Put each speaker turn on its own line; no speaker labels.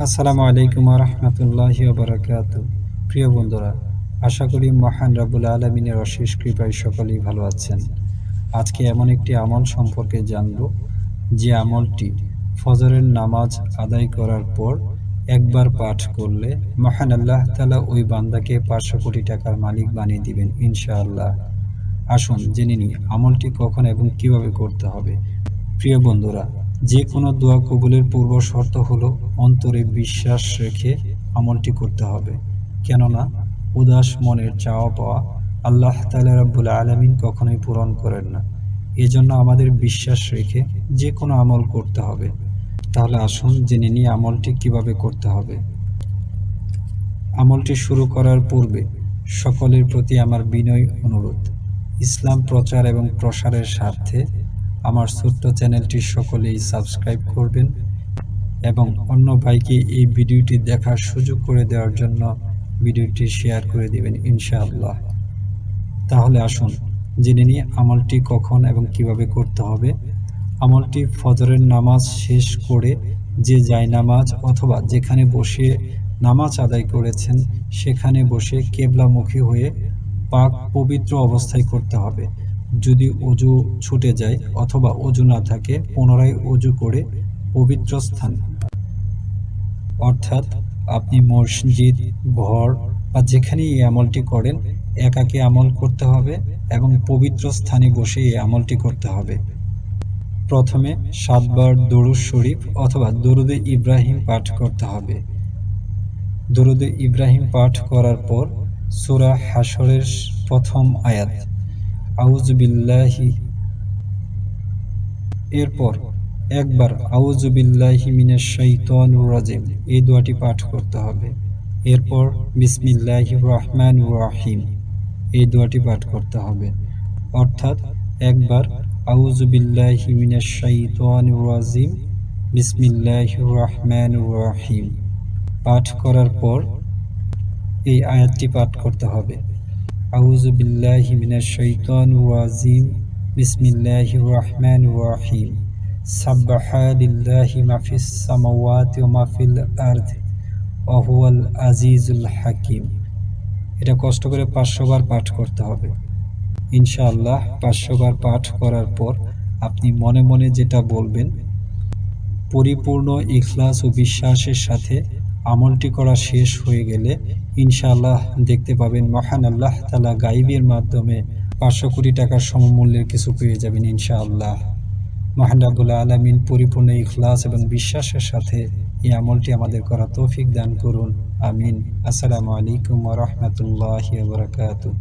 আসসালামু আলাইকুম ওয়া রাহমাতুল্লাহি ওয়া বারাকাতুহু। প্রিয় বন্ধুরা, আশা করি মহান রাব্বুল আলামিনের অশেষ কৃপায় সকলেই ভালো আছেন। আজকে এমন একটি আমল সম্পর্কে জানব, যে আমলটি ফজরের নামাজ আদায় করার পর একবার পাঠ করলে মহান আল্লাহ তাআলা ওই বান্দাকে 500 কোটি টাকার মালিক বানিয়ে দিবেন ইনশাআল্লাহ। আসুন জেনে নিই আমলটি কখন এবং কিভাবে করতে হবে। প্রিয় বন্ধুরা, যে কোনো দোয়া কবুলের পূর্ব শর্ত হলো অন্তরে বিশ্বাস রেখে আমলটি করতে হবে। কেননা উদাস মনের চাওয়া পাওয়া আল্লাহ তাআলা রাব্বুল আলামিন কখনোই পূরণ করেন না। এজন্য আমাদের বিশ্বাস রেখে যে কোনো আমল করতে হবে। তাহলে আসুন জেনে নিই আমলটি কিভাবে করতে হবে। আমলটি শুরু করার পূর্বে সকলের প্রতি আমার বিনয় অনুরোধ, ইসলাম প্রচার এবং প্রসারের স্বার্থে আমার ছোট্ট চ্যানেলটি সকলেই সাবস্ক্রাইব করবেন এবং অন্য ভাইকে এই ভিডিওটি দেখার সুযোগ করে দেওয়ার জন্য ভিডিওটি শেয়ার করে দিবেন ইনশাআল্লাহ। তাহলে আসুন জেনে নিই আমলটি কখন এবং কিভাবে করতে হবে। আমলটি ফজরের নামাজ শেষ করে যে জায়নামাজ অথবা যেখানে বসে নামাজ আদায় করেছেন সেখানে বসে কিবলামুখী হয়ে পাক পবিত্র অবস্থায় করতে হবে। যদি অজু ছুটে যায় অথবা অজু না থাকে, পুনরায় অজু করে পবিত্র স্থান, অর্থাৎ আপনি মসজিদ, ঘর বা যেখানেই এই আমলটি করেন একাকী আমল করতে হবে এবং পবিত্র স্থানে বসে এই আমলটি করতে হবে। প্রথমে 7 বার দরুদ শরীফ অথবা দরুদে ইব্রাহিম পাঠ করতে হবে। দরুদে ইব্রাহিম পাঠ করার পর সূরা হাশরের প্রথম আয়াত আউযু বিল্লাহি, এরপর একবার আউযু বিল্লাহি মিনাশ শাইতানির রাজিম এই দোয়াটি পাঠ করতে হবে। এরপর বিসমিল্লাহির রহমানির রহিম এই দোয়াটি পাঠ করতে হবে। অর্থাৎ একবার আউযু বিল্লাহি মিনাশ শাইতানির রাজিম বিসমিল্লাহির রহমানির রহিম পাঠ করার পর এই আয়াতটি পাঠ করতে হবে। আউযু বিল্লাহি মিনাশ শাইতানির রাজিম বিসমিল্লাহির রহমানির রহিম সাব্বাহা লিল্লাহি মা ফিস সামাওয়াতি ওয়া মা ফিল আরদি ওয়া হুয়াল আজিজুল হাকিম। এটা কষ্ট করে 500 বার পাঠ করতে হবে ইনশাআল্লাহ। 500 বার পাঠ করার পর আপনি মনে মনে যেটা বলবেন, পরিপূর্ণ ইখলাস ও বিশ্বাসের সাথে আমলটি করা শেষ হয়ে গেলে ইনশাআল্লাহ দেখতে পাবেন মহান আল্লাহ তাআলা গায়বের মাধ্যমে 500 কোটি টাকার সমমূল্যের কিছু পেয়ে যাবেন ইনশাআল্লাহ। মহান রাব্বুল আলামিন পরিপূর্ণ ইখলাস এবং বিশ্বাসের সাথে এই আমলটি আমাদের করা তৌফিক দান করুন। আমিন। আসসালামু আলাইকুম ওয়া রাহমাতুল্লাহি ওয়া বারাকাতুহু।